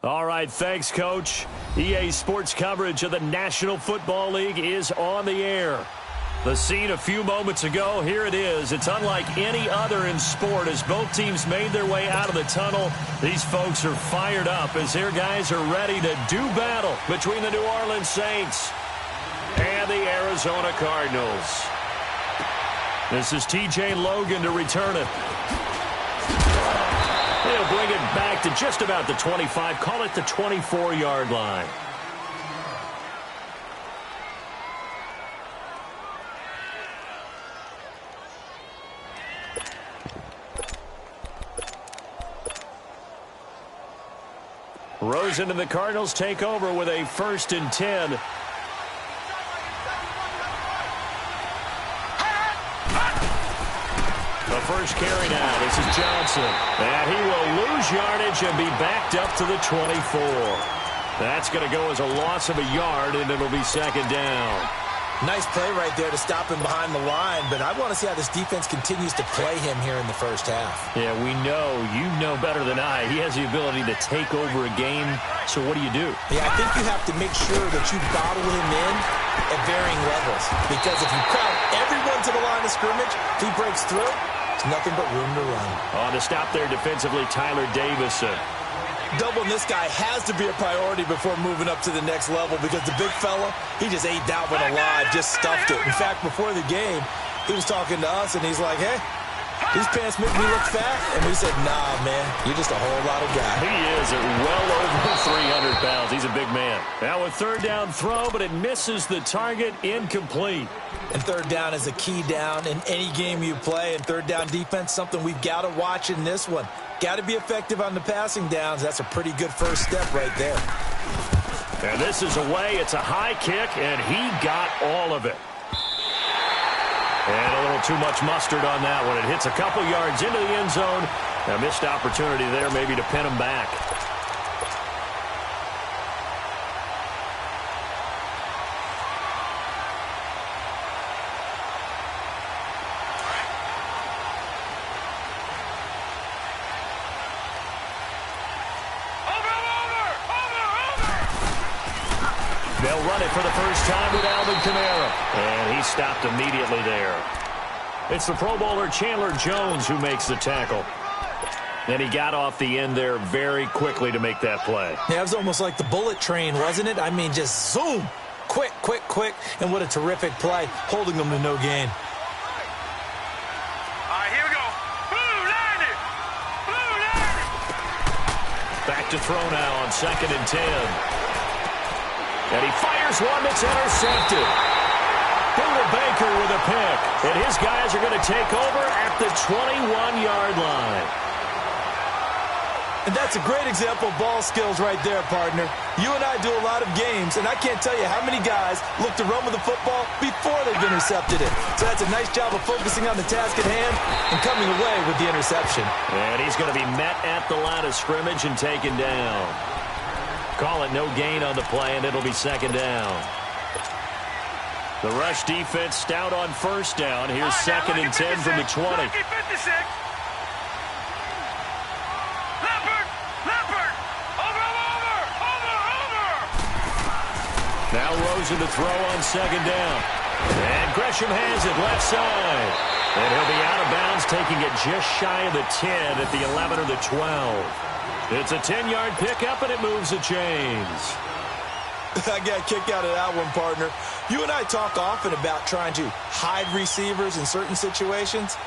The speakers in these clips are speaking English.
All right, thanks, Coach. EA Sports coverage of the National Football League is on the air. The scene a few moments ago, here it is. It's unlike any other in sport as both teams made their way out of the tunnel. These folks are fired up as their guys are ready to do battle between the New Orleans Saints and the Arizona Cardinals. This is TJ Logan to return it. He'll bring it back to just about the 25. Call it the 24-yard line. Rosen and the Cardinals take over with a 1st and 10. The first carry now. This is Johnson. And he will lose yardage and be backed up to the 24. That's going to go as a loss of a yard, and it'll be 2nd down. Nice play right there to stop him behind the line, but I want to see how this defense continues to play him here in the first half. Yeah, we know. You know better than I. He has the ability to take over a game, so what do you do? Yeah, I think you have to make sure that you bottle him in at varying levels, because if you crowd everyone to the line of scrimmage, if he breaks through, there's nothing but room to run. On to stop there defensively, Tyler Davison. Doubling this guy has to be a priority before moving up to the next level, because the big fella, he just ate that one alive, just stuffed it. In fact, before the game, he was talking to us, and he's like, hey, these pants make me look fat. And we said, nah, man, you're just a whole lot of guy. He is at well over 300 pounds. He's a big man. Now a 3rd down throw, but it misses the target, incomplete. And 3rd down is a key down in any game you play. And 3rd down defense, something we've got to watch in this one. Got to be effective on the passing downs. That's a pretty good first step right there. And this is away. It's a high kick, and he got all of it. And a little too much mustard on that one. It hits a couple yards into the end zone. A missed opportunity there maybe to pin him back. They'll run it for the first time with Alvin Kamara. And he stopped immediately there. It's the Pro Bowler Chandler Jones who makes the tackle. And he got off the end there very quickly to make that play. Yeah, it was almost like the bullet train, wasn't it? I mean, just zoom. Quick, quick, quick. And what a terrific play, holding them to no gain. All right, here we go. Back to throw now on 2nd and 10. And he fires one that's intercepted. Buda Baker with a pick. And his guys are going to take over at the 21-yard line. And that's a great example of ball skills right there, partner. You and I do a lot of games, and I can't tell you how many guys look to run with the football before they've intercepted it. So that's a nice job of focusing on the task at hand and coming away with the interception. And he's going to be met at the line of scrimmage and taken down. Call it no gain on the play, and it'll be 2nd down. The rush defense stout on 1st down. Here's 2nd and 10 from the 20. Now Rosen to throw on 2nd down. And Gresham has it left side. And he'll be out of bounds, taking it just shy of the 10 at the 11 or the 12. It's a 10-yard pickup, and it moves the chains. I got a kick out of that one, partner. You and I talk often about trying to hide receivers in certain situations,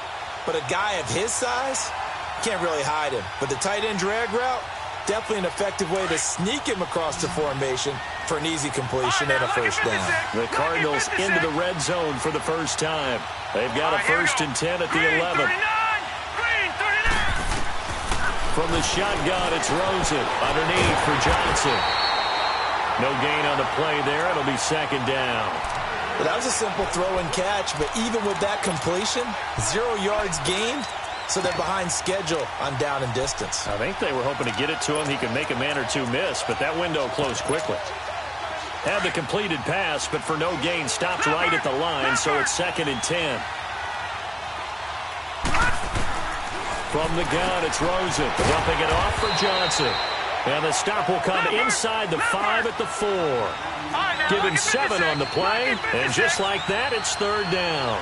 but a guy of his size, can't really hide him. But the tight end drag route, definitely an effective way to sneak him across the formation for an easy completion and a 1st down. The Cardinals into the red zone for the first time. They've got a 1st and 10 at the 11. From the shotgun, it's Rosen underneath for Johnson. No gain on the play there. It'll be 2nd down. Well, that was a simple throw and catch, but even with that completion, 0 yards gained, so they're behind schedule on down and distance. I think they were hoping to get it to him. He could make a man or two miss, but that window closed quickly. Had the completed pass, but for no gain, stopped right at the line, so it's 2nd and 10. From the gun, it's Rosen. Dumping it off for Johnson. And the stop will come inside the 5 at the 4. Give him 7 on the play. And just like that, it's third down.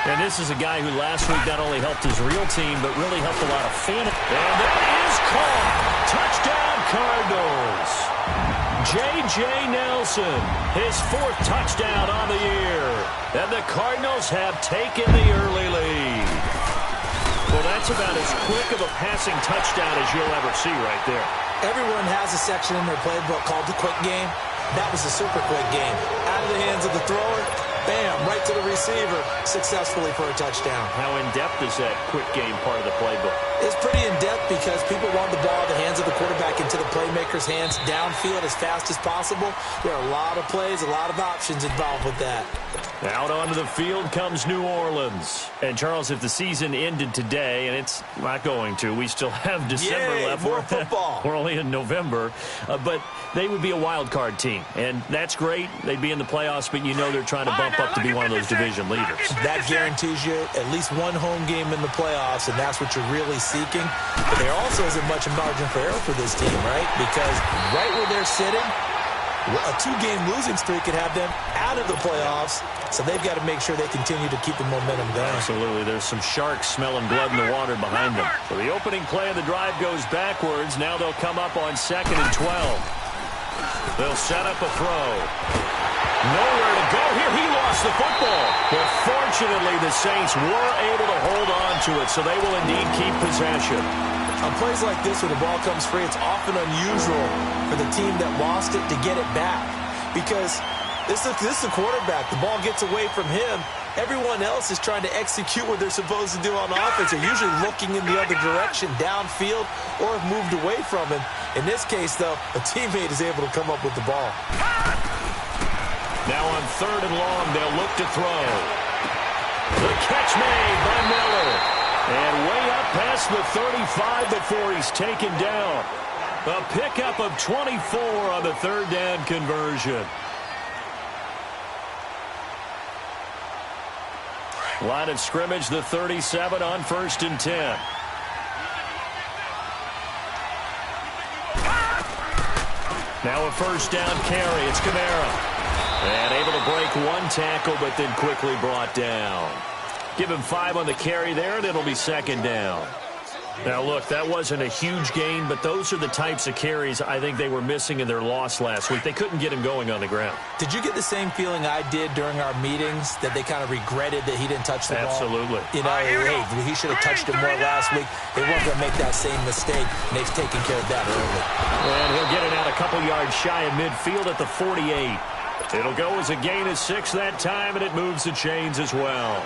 And this is a guy who last week not only helped his real team, but really helped a lot of fan. And that is caught. Touchdown, Cardinals. J.J. Nelson, his 4th touchdown on the year. And the Cardinals have taken the early lead. Well, that's about as quick of a passing touchdown as you'll ever see right there. Everyone has a section in their playbook called the quick game. That was a super quick game. Out of the hands of the thrower, bam, right to the receiver, successfully for a touchdown. How in-depth is that quick game part of the playbook? It's pretty in-depth because people want the ball in the hands of the quarterback into the playmaker's hands downfield as fast as possible. There are a lot of plays, a lot of options involved with that. Out onto the field comes New Orleans. And, Charles, if the season ended today, and it's not going to, we still have December left. More football. We're only in November. But they would be a wild card team. And that's great. They'd be in the playoffs, but you know they're trying to bump up to be one of those division leaders. That guarantees you at least one home game in the playoffs, and that's what you're really seeking. But there also isn't much margin for error for this team, right? Because right where they're sitting, a 2-game losing streak could have them out of the playoffs, so they've got to make sure they continue to keep the momentum going. Absolutely. There's some sharks smelling blood in the water behind them. So the opening play of the drive goes backwards. Now they'll come up on 2nd and 12. They'll set up a throw. Nowhere to go here. He lost the football. But fortunately, the Saints were able to hold on to it, so they will indeed keep possession. On plays like this where the ball comes free, it's often unusual for the team that lost it to get it back. Because this is a quarterback. The ball gets away from him. Everyone else is trying to execute what they're supposed to do on offense. They're usually looking in the other direction, downfield, or have moved away from him. In this case, though, a teammate is able to come up with the ball. Now on 3rd and long, they'll look to throw. The catch made by Miller. And way up past the 35 before he's taken down. A pickup of 24 on the 3rd down conversion. Line of scrimmage, the 37 on 1st and 10. Now a 1st down carry. It's Kamara. And able to break one tackle, but then quickly brought down. Give him 5 on the carry there, and it'll be 2nd down. Now, look, that wasn't a huge gain, but those are the types of carries I think they were missing in their loss last week. They couldn't get him going on the ground. Did you get the same feeling I did during our meetings, that they kind of regretted that he didn't touch the ball? Absolutely. You know, hey, he should have touched it more last week. They weren't going to make that same mistake, and they've taken care of that early. And he'll get it out a couple yards shy of midfield at the 48. It'll go as a gain of 6 that time, and it moves the chains as well.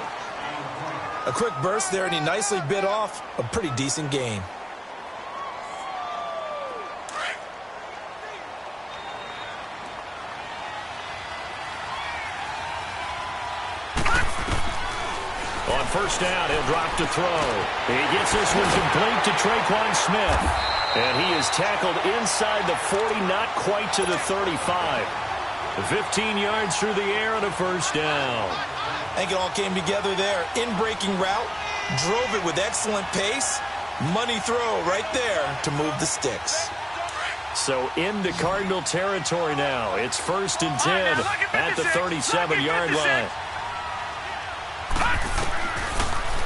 A quick burst there, and he nicely bit off a pretty decent gain. On 1st down, he'll drop to throw. He gets this one complete to Tre'Quan Smith. And he is tackled inside the 40, not quite to the 35. 15 yards through the air and a 1st down. I think it all came together there. In-breaking route, drove it with excellent pace. Money throw right there to move the sticks. So into Cardinal territory now. It's 1st and 10 at the 37-yard line.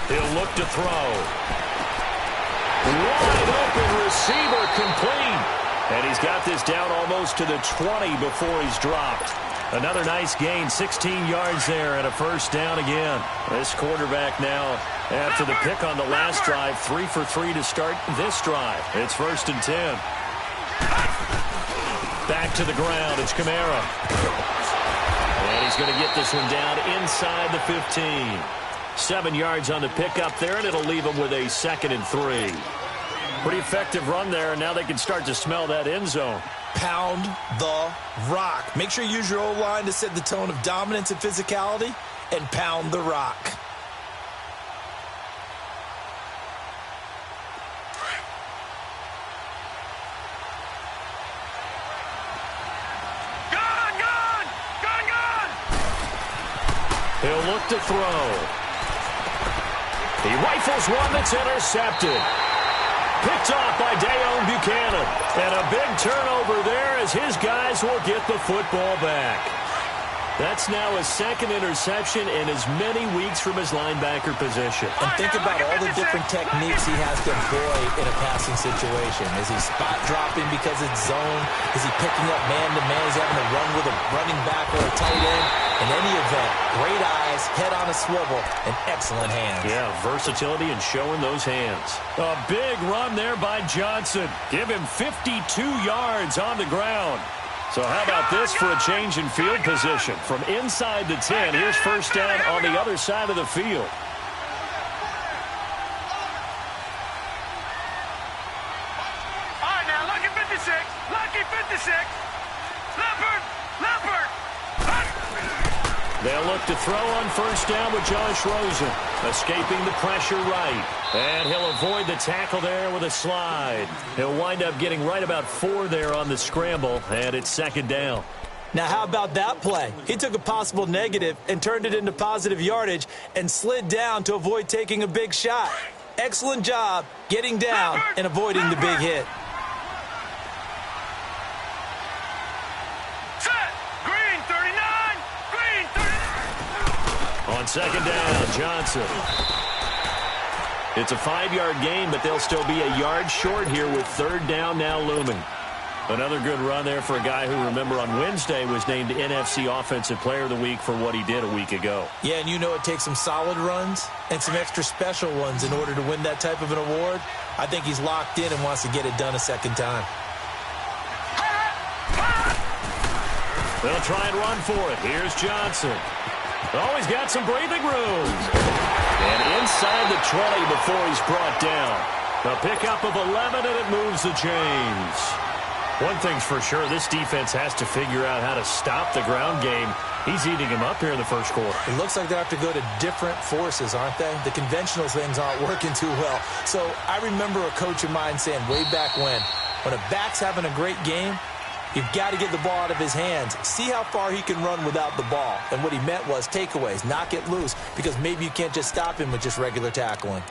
He'll look to throw. Wide open receiver complete. And he's got this down almost to the 20 before he's dropped. Another nice gain, 16 yards there and a 1st down again. This quarterback now, after the pick on the last drive, 3 for 3 to start this drive. It's 1st and 10. Back to the ground, it's Kamara. And he's going to get this one down inside the 15. 7 yards on the pickup there, and it'll leave him with a 2nd and 3. Pretty effective run there, and now they can start to smell that end zone. Pound the rock. Make sure you use your O-line to set the tone of dominance and physicality, and pound the rock. He'll look to throw. He rifles one that's intercepted. Picked off by Deone Bucannon. And a big turnover there as his guys will get the football back. That's now his second interception in as many weeks from his linebacker position. And think about all the different techniques he has to employ in a passing situation. Is he spot dropping because it's zone? Is he picking up man-to-man? Is he having to run with a running back or a tight end? In any event, great eyes, head on a swivel, and excellent hands. Yeah, versatility and showing those hands. A big run there by Johnson. Give him 52 yards on the ground. So how about this for a change in field position? From inside the 10, here's first down on the other side of the field. All right, now, lucky 56. Lucky 56. Leopard. Leopard. They'll look to throw on first down with Josh Rosen. Escaping the pressure right. And he'll avoid the tackle there with a slide. He'll wind up getting right about 4 there on the scramble, and it's second down. Now, how about that play? He took a possible negative and turned it into positive yardage and slid down to avoid taking a big shot. Excellent job getting down and avoiding the big hit. On second down, Johnson. It's a 5-yard gain, but they'll still be a yard short here with third down now looming. Another good run there for a guy who, remember, on Wednesday was named NFC Offensive Player of the Week for what he did a week ago. Yeah, and you know it takes some solid runs and some extra special ones in order to win that type of an award. I think he's locked in and wants to get it done a second time. They'll try and run for it. Here's Johnson. Oh, he's got some breathing room. And inside the 20 before he's brought down. A pickup of 11, and it moves the chains. One thing's for sure, this defense has to figure out how to stop the ground game. He's eating him up here in the first quarter. It looks like they have to go to different forces, aren't they? The conventional things aren't working too well. So I remember a coach of mine saying way back when a back's having a great game, you've got to get the ball out of his hands. See how far he can run without the ball. And what he meant was takeaways, knock it loose, because maybe you can't just stop him with just regular tackling.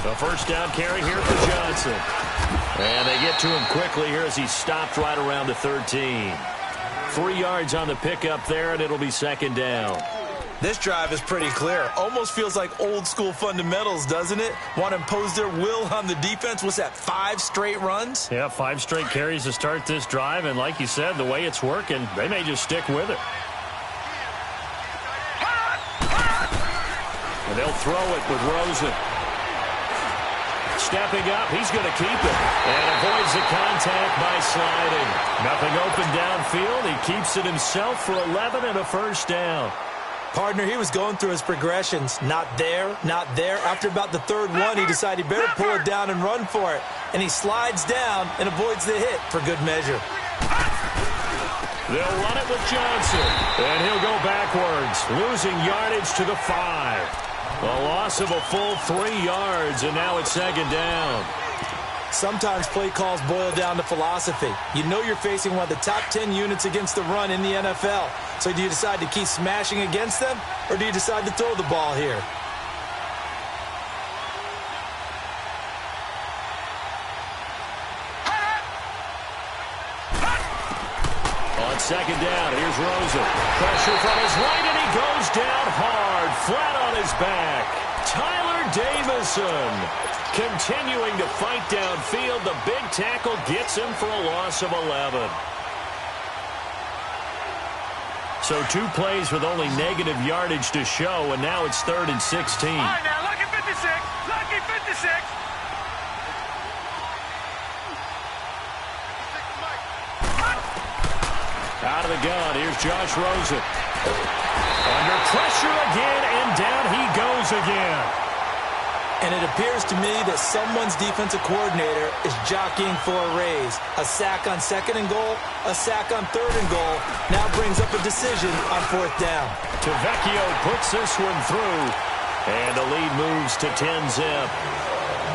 A first down carry here for Johnson. And they get to him quickly here as he stopped right around the 13. 3 yards on the pickup there, and it'll be second down. This drive is pretty clear. Almost feels like old school fundamentals, doesn't it? Want to impose their will on the defense. What's that, 5 straight runs? Yeah, 5 straight carries to start this drive, and like you said, the way it's working, they may just stick with it. And they'll throw it with Rosen. Stepping up, he's going to keep it. And avoids the contact by sliding. Nothing open downfield. He keeps it himself for 11 and a first down. Partner, he was going through his progressions. Not there, not there. After about the third one, he decided he better pull it down and run for it. And he slides down and avoids the hit for good measure. They'll run it with Johnson. And he'll go backwards, losing yardage to the 5. A loss of a full 3 yards, and now it's second down. Sometimes play calls boil down to philosophy. You know you're facing one of the top 10 units against the run in the NFL. So do you decide to keep smashing against them, or do you decide to throw the ball here? On second down, here's Rosen. Pressure from his right, and he goes down hard, flat on his back. Tyler Davison continuing to fight downfield. The big tackle gets him for a loss of 11. So 2 plays with only negative yardage to show, and now it's 3rd and 16. All right, now, lucky 56. Lucky 56. Out of the gun, here's Josh Rosen. Under pressure again, and down he goes again. And it appears to me that someone's defensive coordinator is jockeying for a raise. A sack on 2nd and goal, a sack on 3rd and goal. Now brings up a decision on 4th down. Tavecchio puts this one through. And the lead moves to 10-zip.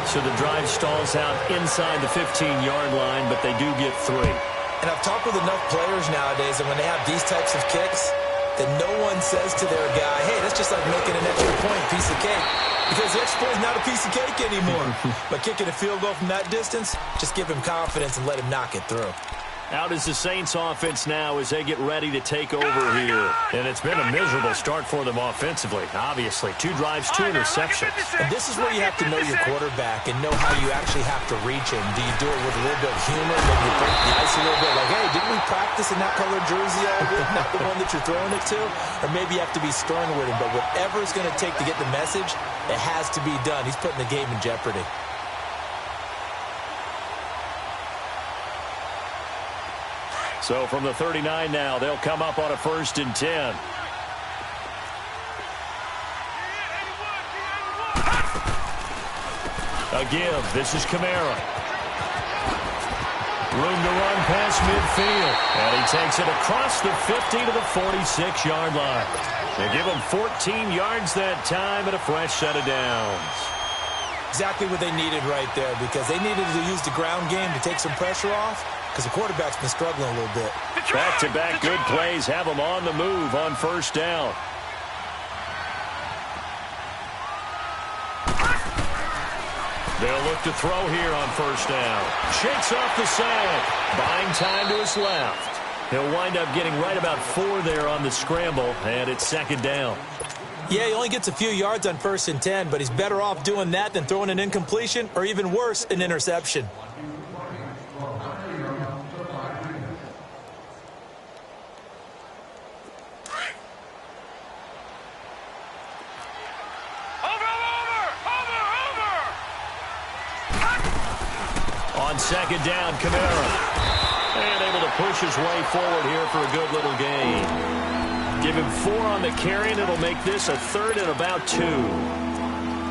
So the drive stalls out inside the 15-yard line, but they do get 3. And I've talked with enough players nowadays that when they have these types of kicks, that no one says to their guy, hey, that's just like making an extra point, piece of cake. Because the extra point is not a piece of cake anymore. But kicking a field goal from that distance, just give him confidence and let him knock it through. Out is the Saints offense now as they get ready to take over here. And it's been a miserable start for them offensively. Obviously, 2 drives, 2 interceptions. And this is where you have to know your quarterback and know how you actually have to reach him. Do you do it with a little bit of humor? Maybe you break the ice a little bit like, hey, didn't we practice in that colored jersey all week? Not the one that you're throwing it to? Or maybe you have to be stern with him. But whatever it's going to take to get the message, it has to be done. He's putting the game in jeopardy. So from the 39 now, they'll come up on a 1st and 10. Again, this is Kamara. Room to run past midfield. And he takes it across the 50 to the 46-yard line. They give him 14 yards that time and a fresh set of downs. Exactly what they needed right there, because they needed to use the ground game to take some pressure off, because the quarterback's been struggling a little bit. Back-to-back good plays have them on the move on 1st down. They'll look to throw here on 1st down. Shakes off the sack. Buying time to his left. He'll wind up getting right about 4 there on the scramble, and it's 2nd down. Yeah, he only gets a few yards on 1st and 10, but he's better off doing that than throwing an incompletion or even worse, an interception. On 2nd down, Kamara. And able to push his way forward here for a good little gain. Give him 4 on the carry, and it'll make this a 3rd and about 2.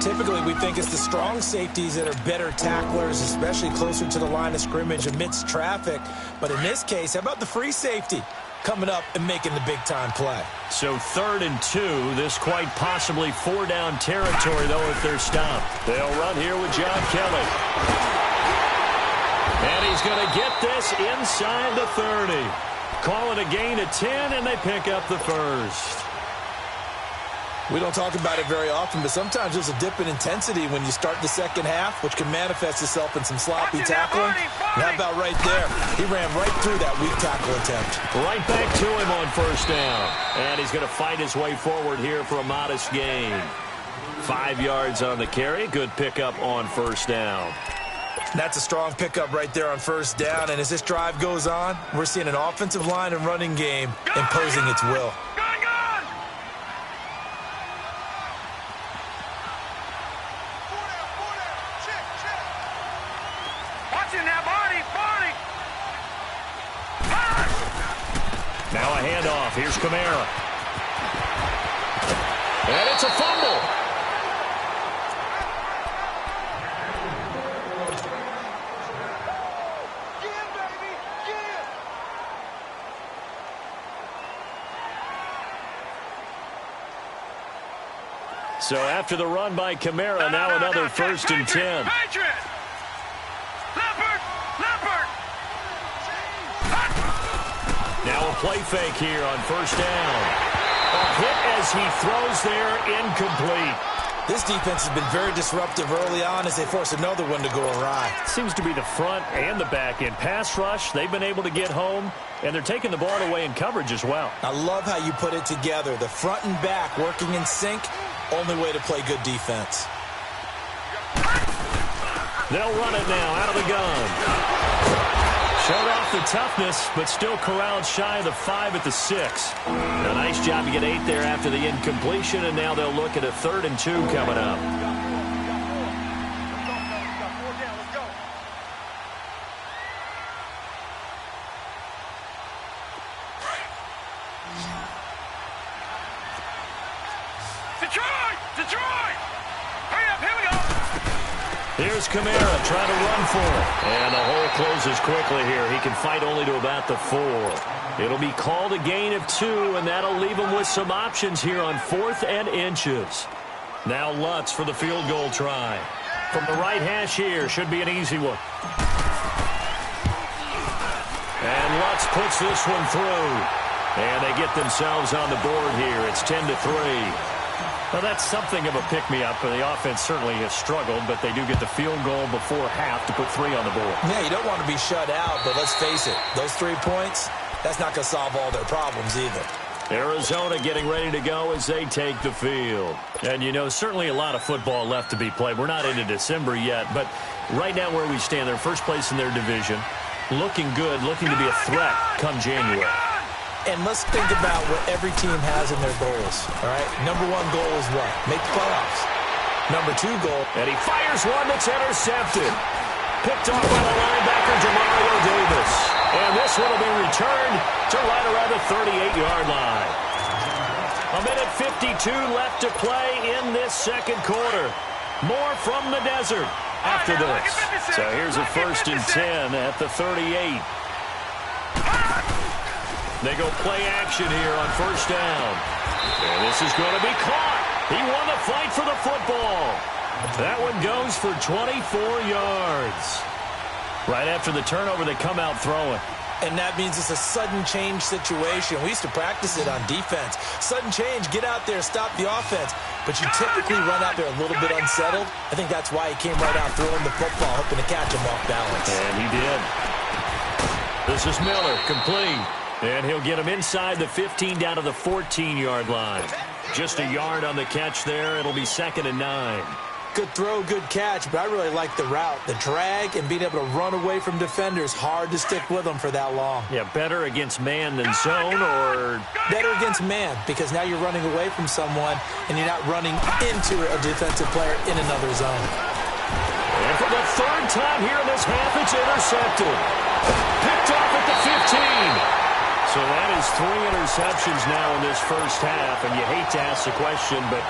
Typically, we think it's the strong safeties that are better tacklers, especially closer to the line of scrimmage amidst traffic. But in this case, how about the free safety coming up and making the big-time play? So 3rd and 2. This quite possibly 4-down territory, though, if they're stopped. They'll run here with John Kelly. And he's going to get this inside the 30. Call it a gain of 10, and they pick up the 1st. We don't talk about it very often, but sometimes there's a dip in intensity when you start the 2nd half, which can manifest itself in some sloppy tackling. And how about right there? He ran right through that weak tackle attempt. Right back to him on 1st down. And he's going to fight his way forward here for a modest gain. 5 yards on the carry. Good pickup on 1st down. That's a strong pickup right there on 1st down. And as this drive goes on, we're seeing an offensive line and running game imposing its will. Now a handoff. Here's Kamara. And it's a fumble. So after the run by Kamara, now another 1st and 10. Now a play fake here on 1st down. A hit as he throws there, incomplete. This defense has been very disruptive early on as they force another one to go awry. Seems to be the front and the back end. Pass rush, they've been able to get home, and they're taking the ball away in coverage as well. I love how you put it together. The front and back working in sync, only way to play good defense. They'll run it now out of the gun. Showed off the toughness, but still corralled shy of the 5 at the 6. A nice job to get 8 there after the incompletion, and now they'll look at a 3rd and 2 coming up. Detroit! Detroit! Hurry up, here we go! is Kamara trying to run for it. And the hole closes quickly here. He can fight only to about the 4. It'll be called a gain of 2, and that'll leave him with some options here on 4th and inches. Now Lutz for the field goal try. From the right hash here, should be an easy one. And Lutz puts this one through. And they get themselves on the board here. It's 10-3. Well, that's something of a pick-me-up. The offense certainly has struggled, but they do get the field goal before half to put 3 on the board. Yeah, you don't want to be shut out, but let's face it, those 3 points, that's not going to solve all their problems either. Arizona getting ready to go as they take the field. And, you know, certainly a lot of football left to be played. We're not into December yet, but right now where we stand, they're first place in their division, looking good, looking to be a threat come January. And let's think about what every team has in their goals, all right? Number 1 goal is what? Make the playoffs. Number 2 goal. And he fires one that's intercepted. Picked off by the linebacker, Demario Davis. And this one will be returned to right around the 38-yard line. 1:52 left to play in this second quarter. More from the desert after this. So here's a 1st and 10 at the 38. They go play action here on 1st down. And this is going to be caught. He won the fight for the football. That one goes for 24 yards. Right after the turnover, they come out throwing. And that means it's a sudden change situation. We used to practice it on defense. Sudden change, get out there, stop the offense. But you typically run out there a little bit unsettled. I think that's why he came right out throwing the football, hoping to catch him off balance. And he did. This is Miller, complete. And he'll get him inside the 15 down to the 14-yard line. Just a yard on the catch there. It'll be 2nd and 9. Good throw, good catch, but I really like the route. The drag and being able to run away from defenders, hard to stick with them for that long. Yeah, better against man than zone, or? Better against man, because now you're running away from someone and you're not running into a defensive player in another zone. And for the 3rd time here in this half, it's intercepted. Picked off at the 15. So that is 3 interceptions now in this first half, and you hate to ask the question, but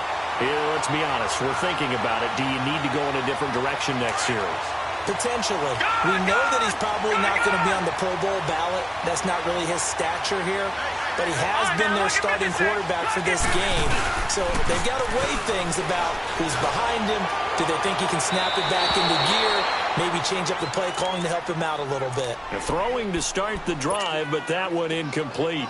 let's be honest, we're thinking about it. Do you need to go in a different direction next series? Potentially. We know that he's probably not going to be on the Pro Bowl ballot. That's not really his stature here, but he has been their starting quarterback for this game. So they've got to weigh things about who's behind him. Do they think he can snap it back into gear? Maybe change up the play calling to help him out a little bit. Throwing to start the drive, but that one incomplete.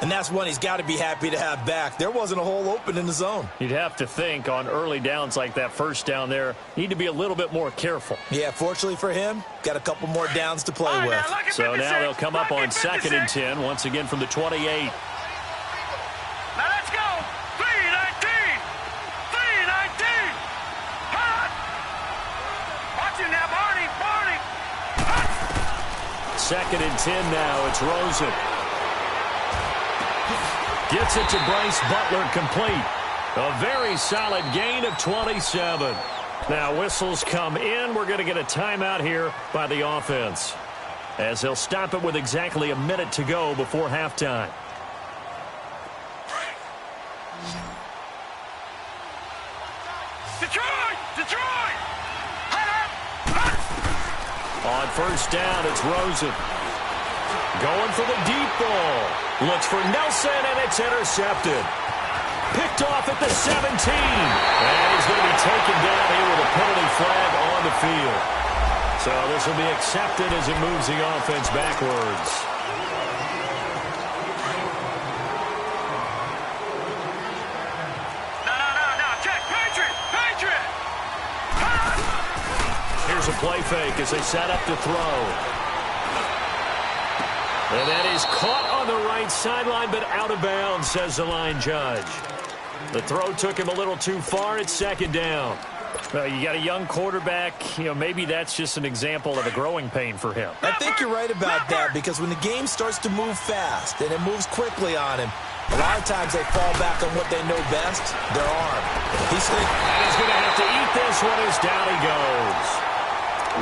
And that's one he's got to be happy to have back. There wasn't a hole open in the zone. You'd have to think on early downs like that 1st down there, need to be a little bit more careful. Yeah, fortunately for him, got a couple more downs to play with. So now they'll come up on 2nd and 10, once again from the 28. Now let's go. 3-19. 3-19. Hot. Watch him now, Barney. Barney. Hot. 2nd and 10 now. It's Rosen. Gets it to Bryce Butler, complete. A very solid gain of 27. Now whistles come in. We're going to get a timeout here by the offense, as they'll stop it with exactly a minute to go before halftime. Detroit. Detroit. On 1st down, it's Rosen. Going for the deep ball. Looks for Nelson, and it's intercepted. Picked off at the 17. And he's going to be taken down here with a penalty flag on the field. So this will be accepted as it moves the offense backwards. No. Check. Patriot. Patriot. Here's a play fake as they set up to throw. And that is caught on the right sideline, but out of bounds, says the line judge. The throw took him a little too far. It's 2nd down. Well, you got a young quarterback. You know, maybe that's just an example of a growing pain for him. I think you're right about that, because when the game starts to move fast and it moves quickly on him, a lot of times they fall back on what they know best, their arm. He's going to have to eat this one as down he goes.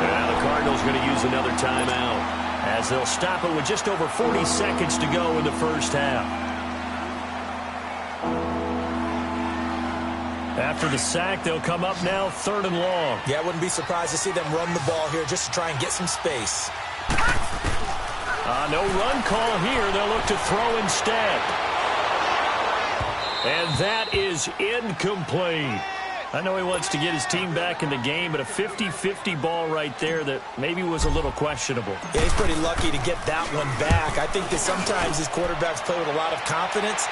Now the Cardinals going to use another timeout, as they'll stop it with just over 40 seconds to go in the first half. after the sack, they'll come up now 3rd and long. Yeah, I wouldn't be surprised to see them run the ball here just to try and get some space. No run call here. They'll look to throw instead. And that is incomplete. I know he wants to get his team back in the game, but a 50-50 ball right there that maybe was a little questionable. Yeah, he's pretty lucky to get that one back. I think that sometimes his quarterbacks play with a lot of confidence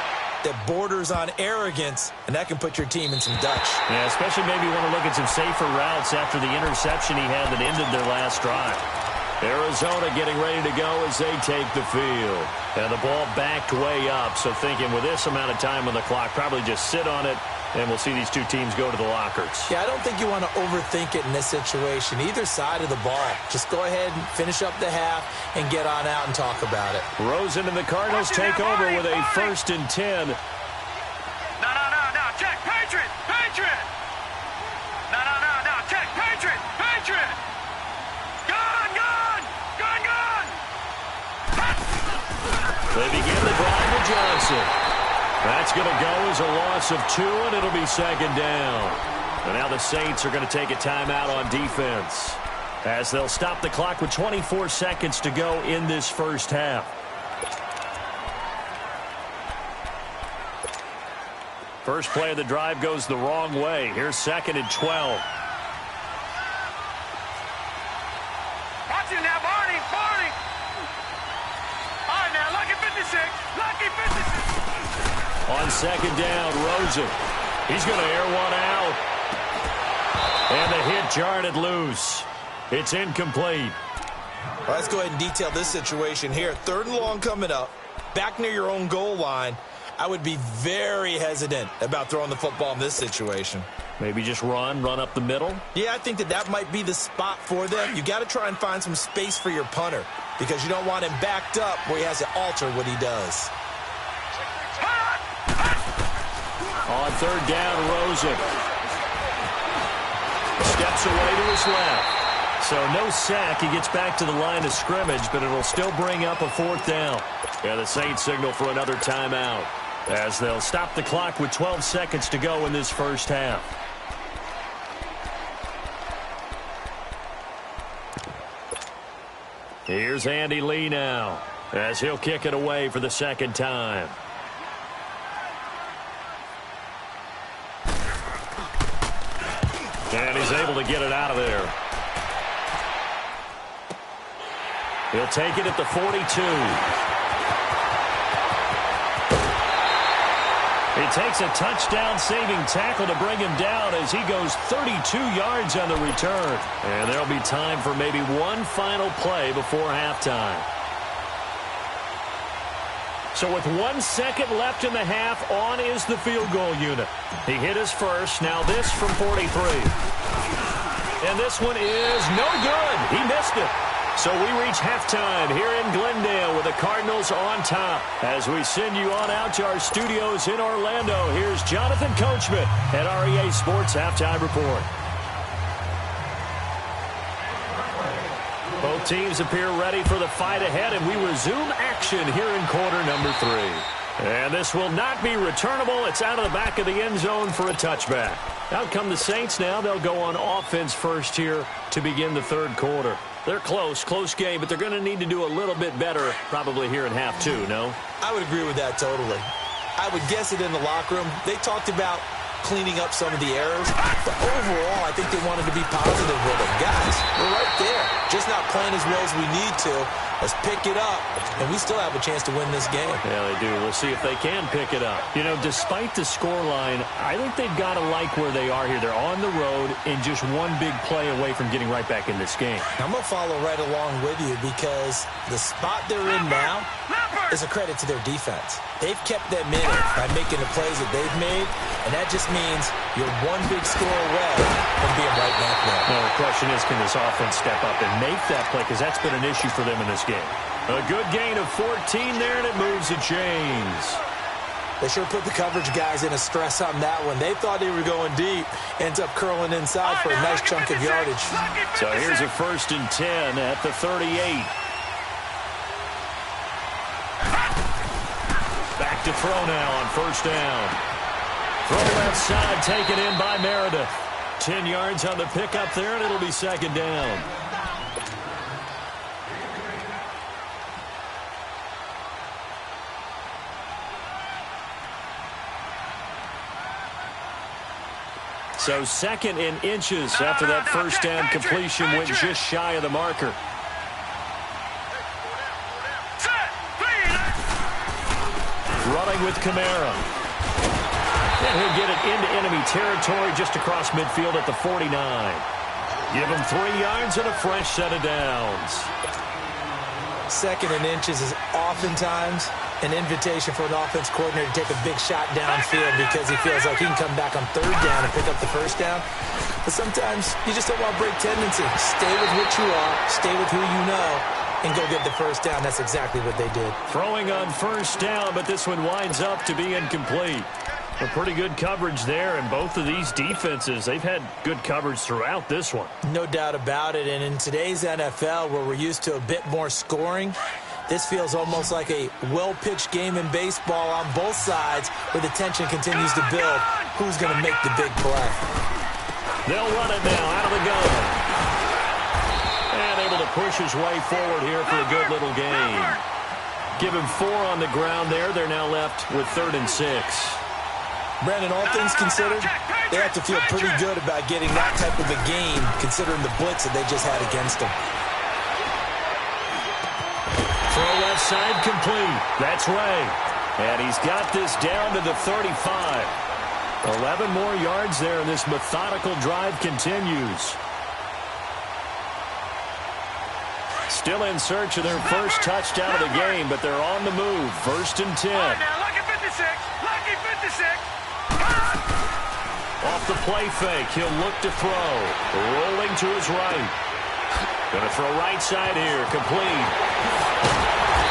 that borders on arrogance, and that can put your team in some Dutch. Yeah, especially maybe want to look at some safer routes after the interception he had that ended their last drive. Arizona getting ready to go as they take the field. And the ball backed way up, so thinking with this amount of time on the clock, probably just sit on it, and we'll see these two teams go to the lockers. Yeah, I don't think you want to overthink it in this situation. Either side of the ball. Just go ahead and finish up the half and get on out and talk about it. Rosen and the Cardinals take over with a 1st and 10. No, check, Patriot! No, check, Patriot! They begin the drive with Johnson. That's going to go as a loss of 2, and it'll be 2nd down. And now the Saints are going to take a timeout on defense as they'll stop the clock with 24 seconds to go in this first half. First play of the drive goes the wrong way. Here's 2nd and 12. Watch it now, Barney! All right, now, lucky 56! On 2nd down, Rosen. He's going to air one out. And the hit jarred it loose. It's incomplete. Well, let's go ahead and detail this situation here. 3rd and long coming up. Back near your own goal line. I would be very hesitant about throwing the football in this situation. Maybe just run up the middle? Yeah, I think that might be the spot for them. You got to try and find some space for your punter because you don't want him backed up where he has to alter what he does. On 3rd down, Rosen steps away to his left. So no sack. He gets back to the line of scrimmage, but it'll still bring up a 4th down. Yeah, the Saints signal for another timeout as they'll stop the clock with 12 seconds to go in this first half. Here's Andy Lee now as he'll kick it away for the 2nd time. And he's able to get it out of there. He'll take it at the 42. He takes a touchdown-saving tackle to bring him down as he goes 32 yards on the return. And there'll be time for maybe one final play before halftime. So with 1 second left in the half, on is the field goal unit. He hit his first. Now this from 43. And this one is no good. He missed it. So we reach halftime here in Glendale with the Cardinals on top. As we send you on out to our studios in Orlando, here's Jonathan Coachman at REA Sports Halftime Report. Both teams appear ready for the fight ahead, and we resume action here in quarter number 3. And this will not be returnable. It's out of the back of the end zone for a touchback. Out come the Saints now. They'll go on offense first here to begin the 3rd quarter. They're close game, but they're going to need to do a little bit better probably here in half 2, no? I would agree with that totally. I would guess it in the locker room. They talked about cleaning up some of the errors, but overall, I think they wanted to be positive with it. Guys, we're right there. Just not playing as well as we need to. Let's pick it up, and we still have a chance to win this game. Yeah, they do. We'll see if they can pick it up. You know, despite the scoreline, I think they've got to like where they are here. They're on the road and just one big play away from getting right back in this game. I'm going to follow right along with you because the spot they're in now is a credit to their defense. They've kept them in it by making the plays that they've made, and that just means you're one big score away from being right back there. Now, the question is, can this offense step up and make that play? Because that's been an issue for them in this game. A good gain of 14 there, and it moves the chains. They sure put the coverage guys in a stress on that one. They thought they were going deep. Ends up curling inside for a nice chunk of yardage. So here's a 1st and 10 at the 38. Back to throw now on 1st down. Throw left side, taken in by Meredith. 10 yards on the pickup there, and it'll be second down. So second in inches after that first down completion went just shy of the marker. Running with Kamara. And he'll get it into enemy territory just across midfield at the 49. Give him 3 yards and a fresh set of downs. Second in inches is oftentimes an invitation for an offense coordinator to take a big shot downfield because he feels like he can come back on third down and pick up the first down. But sometimes you just don't want to break tendency. Stay with what you are, stay with who you know, and go get the first down. That's exactly what they did. Throwing on first down, but this one winds up to be incomplete. A pretty good coverage there, and both of these defenses, they've had good coverage throughout this one. No doubt about it, and in today's NFL, where we're used to a bit more scoring, this feels almost like a well-pitched game in baseball on both sides where the tension continues to build. Who's going to make the big play? They'll run it now out of the gun. And able to push his way forward here for a good little gain. Give him 4 on the ground there. They're now left with 3rd and 6. Brandon, all things considered, they have to feel pretty good about getting that type of a game considering the blitz that they just had against them. Throw left side complete. That's Ray. And he's got this down to the 35. 11 more yards there, and this methodical drive continues. Still in search of their first touchdown of the game, but they're on the move. 1st and 10. Now, lucky 56. Lucky 56. Off the play fake, he'll look to throw. Rolling to his right. Gonna throw right side here, complete.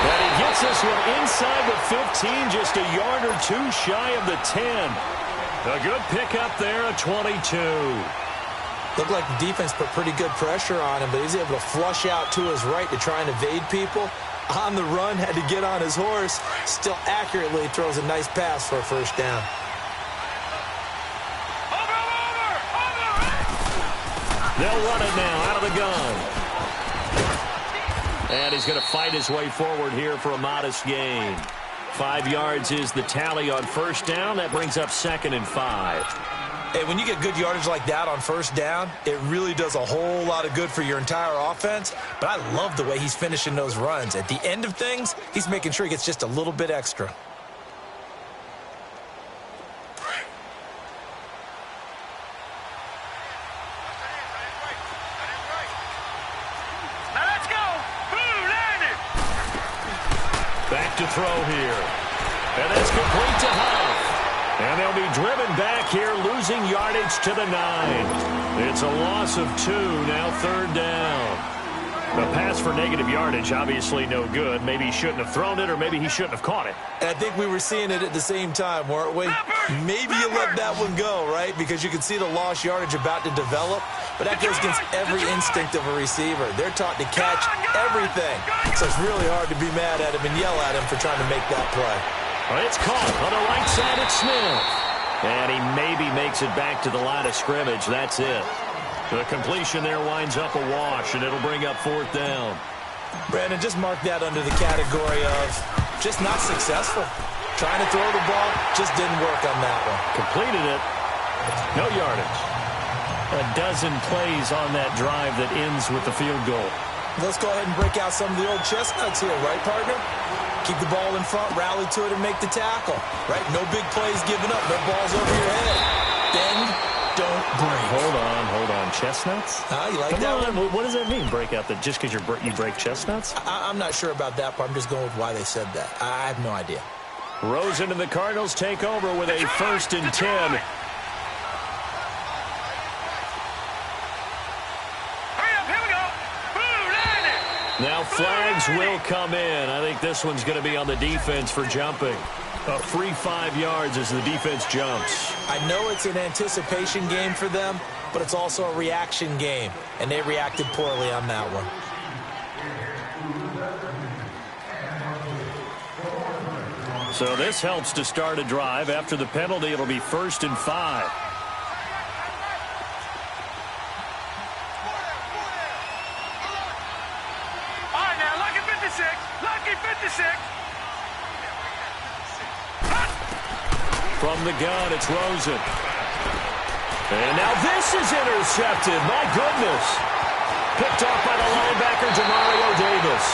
And he gets this one inside the 15, just a yard or 2 shy of the 10. A good pickup there, a 22. Looked like the defense put pretty good pressure on him, but he's able to flush out to his right to try and evade people. On the run, had to get on his horse. Still accurately throws a nice pass for a first down. They'll run it now out of the gun. And he's going to fight his way forward here for a modest gain. 5 yards is the tally on first down. That brings up 2nd and 5. Hey, when you get good yardage like that on first down, it really does a whole lot of good for your entire offense. But I love the way he's finishing those runs. At the end of things, he's making sure he gets just a little bit extra. Back to throw here. And it's complete to Huff. And they'll be driven back here, losing yardage to the 9. It's a loss of 2, now 3rd down. A pass for negative yardage, obviously no good. Maybe he shouldn't have thrown it, or maybe he shouldn't have caught it. And I think we were seeing it at the same time, weren't we? Maybe you let that one go, right? Because you can see the lost yardage about to develop. But that goes against every instinct of a receiver. They're taught to catch everything. So it's really hard to be mad at him and yell at him for trying to make that play. Well, it's caught on the right side at Smith. And he maybe makes it back to the line of scrimmage. That's it. The completion there winds up a wash, and it'll bring up 4th down. Brandon, just mark that under the category of just not successful. Trying to throw the ball, just didn't work on that one. Completed it. No yardage. A dozen plays on that drive that ends with the field goal. Let's go ahead and break out some of the old chestnuts here, right, partner? Keep the ball in front, rally to it, and make the tackle, right? No big plays given up, no balls over your head. Bend, don't break. Hold on. Chestnuts? You like that one? What does that mean, break out? Just because you break chestnuts? I'm not sure about that part. I'm just going with why they said that. I have no idea. Rosen and the Cardinals take over with a 1st and 10. Now flags will come in. I think this one's going to be on the defense for jumping. A free 5 yards as the defense jumps. I know it's an anticipation game for them, but it's also a reaction game, and they reacted poorly on that one. So this helps to start a drive. After the penalty, it'll be 1st and 5. All right, now, lucky 56. Lucky 56. From the gun, it's Rosen. And now this is intercepted. My goodness. Picked off by the linebacker, Demario Davis.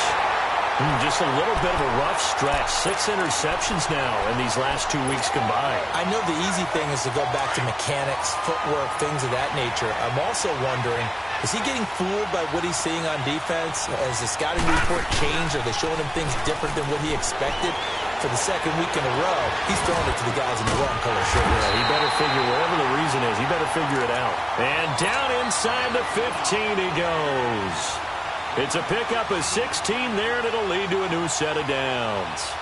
Just a little bit of a rough stretch. 6 interceptions now in these last 2 weeks combined. I know the easy thing is to go back to mechanics, footwork, things of that nature. I'm also wondering, is he getting fooled by what he's seeing on defense? Has the scouting report changed? Are they showing him things different than what he expected? For the second week in a row, he's throwing it to the guys in the wrong color shirts. Yeah, he better figure, whatever the reason is, he better figure it out. And down inside the 15 he goes. It's a pickup of 16 there, and it'll lead to a new set of downs.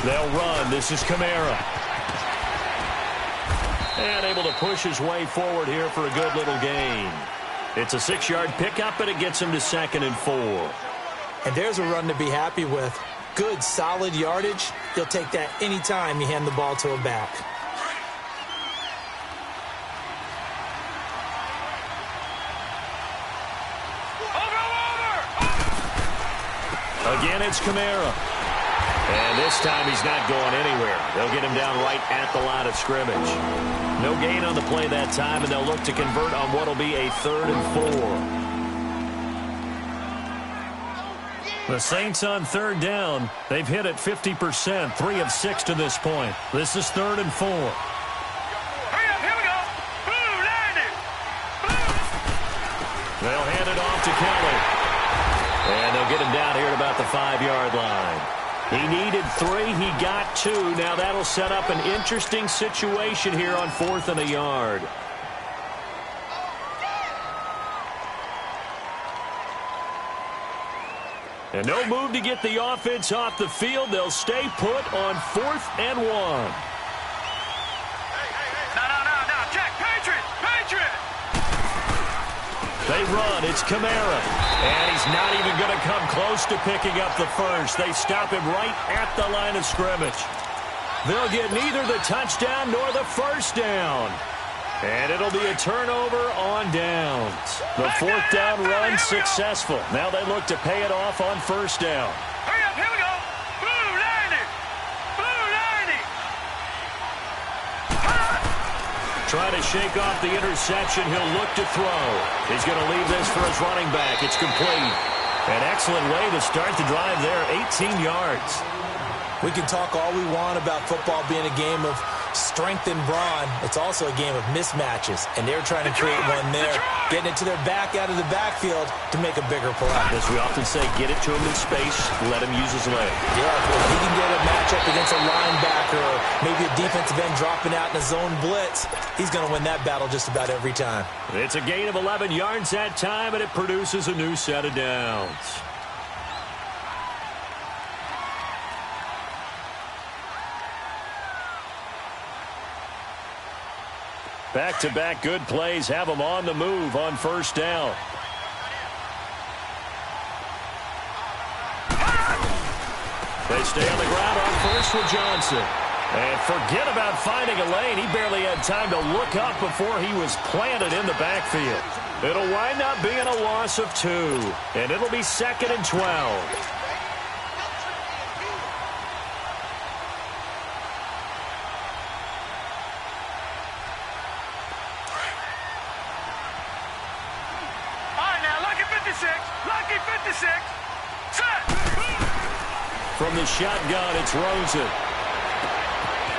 They'll run. This is Kamara. And able to push his way forward here for a good little gain. It's a 6-yard pickup, and it gets him to 2nd and 4. And there's a run to be happy with. Good, solid yardage. You'll take that any time you hand the ball to a back. Again, it's Kamara. And this time he's not going anywhere. They'll get him down right at the line of scrimmage. No gain on the play that time, and they'll look to convert on what will be a 3rd and 4. The Saints on 3rd down. They've hit it 50%, 3 of 6 to this point. This is 3rd and 4. Hurry up, here we go. Blue, landed. Blue. They'll hand it off to Kelly. And they'll get him down here at about the 5-yard line. He needed 3. He got 2. Now that'll set up an interesting situation here on 4th and a yard. And no move to get the offense off the field. They'll stay put on 4th and 1. No. Check. Patriot. They run. It's Kamara. And he's not even going to come close to picking up the first. They stop him right at the line of scrimmage. They'll get neither the touchdown nor the first down. And it'll be a turnover on downs. The 4th down run successful. Now they look to pay it off on 1st down. Hurry up, here we go. Blue, landed. Trying to shake off the interception. He'll look to throw. He's going to leave this for his running back. It's complete. An excellent way to start the drive there. 18 yards. We can talk all we want about football being a game of strength and brawn. It's also a game of mismatches, and they're trying to create one there, getting it to their back out of the backfield to make a bigger play. As we often say, get it to him in space, let him use his leg. Yeah, if he can get a matchup against a linebacker or maybe a defensive end dropping out in a zone blitz, he's going to win that battle just about every time. It's a gain of 11 yards that time, and it produces a new set of downs. Back-to-back good plays have them on the move on 1st down. They stay on the ground on 1st with Johnson. And forget about finding a lane. He barely had time to look up before he was planted in the backfield. It'll wind up being a loss of 2. And it'll be 2nd and 12. Lucky 56. Set. From the shotgun, it's Rosen.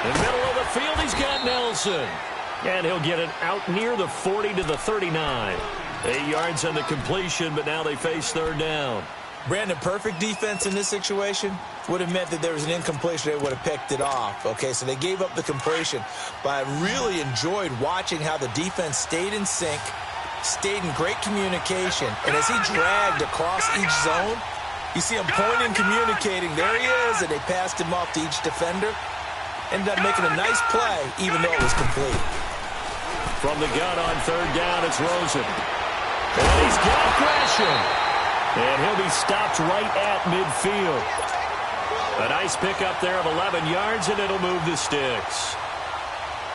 In the middle of the field, he's got Nelson. And he'll get it out near the 40 to the 39. 8 yards on the completion, but now they face 3rd down. Brandon, perfect defense in this situation would have meant that there was an incompletion. They would have picked it off. Okay, so they gave up the completion. But I really enjoyed watching how the defense stayed in sync, stayed in great communication. And as he dragged across each zone, you see him pointing, communicating. There he is, and they passed him off to each defender. Ended up making a nice play, even though it was complete. From the gun on third down, it's Rosen. And he's got Gresham. And he'll be stopped right at midfield. A nice pickup there of 11 yards, and it'll move the sticks.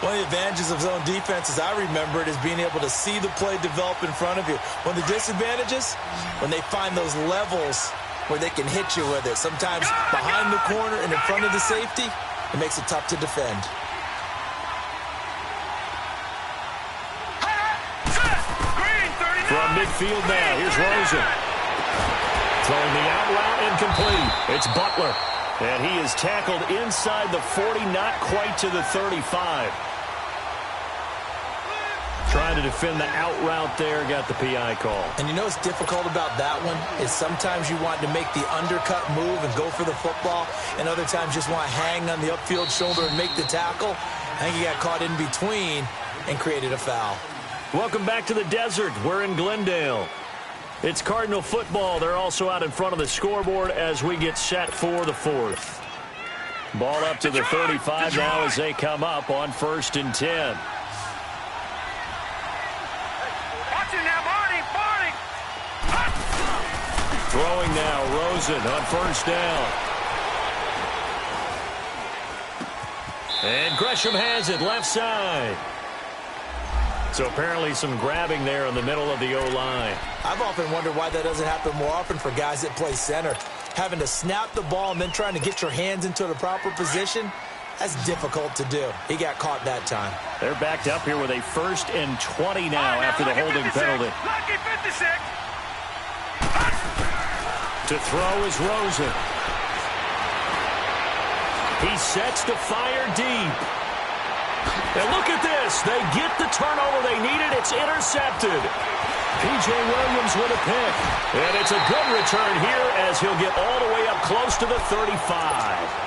One of the advantages of zone defense, as I remember it, is being able to see the play develop in front of you. One of the disadvantages, when they find those levels where they can hit you with it. Sometimes behind the corner and in front of the safety, it makes it tough to defend. From midfield now, here's Rosen. Throwing the out route incomplete. It's Butler. And he is tackled inside the 40, not quite to the 35. Trying to defend the out route there, got the PI call. And you know what's difficult about that one is sometimes you want to make the undercut move and go for the football, and other times just want to hang on the upfield shoulder and make the tackle. I think he got caught in between and created a foul. Welcome back to the desert. We're in Glendale. It's Cardinal football. They're also out in front of the scoreboard as we get set for the fourth. Ball up to the 35 now as they come up on 1st and 10. Throwing now, Rosen on 1st down. And Gresham has it left side. So apparently some grabbing there in the middle of the O-line. I've often wondered why that doesn't happen more often for guys that play center. Having to snap the ball and then trying to get your hands into the proper position, that's difficult to do. He got caught that time. They're backed up here with a 1st and 20 now after the holding penalty. Lucky 56. To throw is Rosen. He sets to fire deep. And look at this. They get the turnover they needed. It's intercepted. P.J. Williams with a pick. And it's a good return here as he'll get all the way up close to the 35.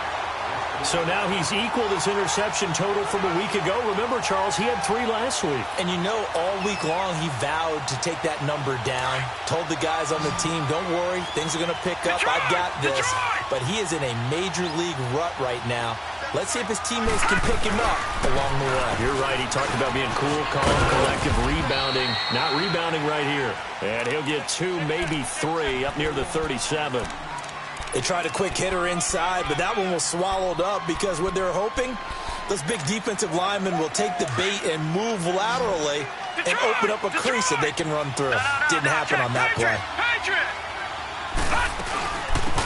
So now he's equaled his interception total from a week ago. Remember, Charles, he had 3 last week. And you know, all week long he vowed to take that number down. Told the guys on the team, don't worry, things are going to pick up. I've got this. But he is in a major league rut right now. Let's see if his teammates can pick him up along the way. You're right. He talked about being cool, calm, collective, rebounding. Not rebounding right here. And he'll get 2, maybe 3 up near the 37. They tried a quick hitter inside, but that one was swallowed up because what they're hoping, those big defensive linemen will take the bait and move laterally and open up a crease that they can run through. Didn't happen on that play.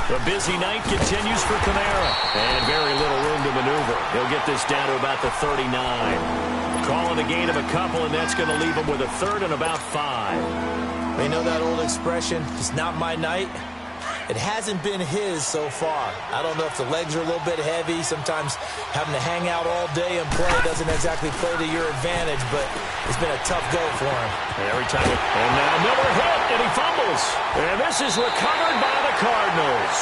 The busy night continues for Kamara. And very little room to maneuver. He'll get this down to about the 39. Calling a gain of a couple, and that's going to leave him with a 3rd and about 5. They know that old expression, it's not my night. It hasn't been his so far. I don't know if the legs are a little bit heavy. Sometimes having to hang out all day and play doesn't exactly play to your advantage, but it's been a tough go for him. Every time. And now Miller hit, and he fumbles. And this is recovered by the Cardinals.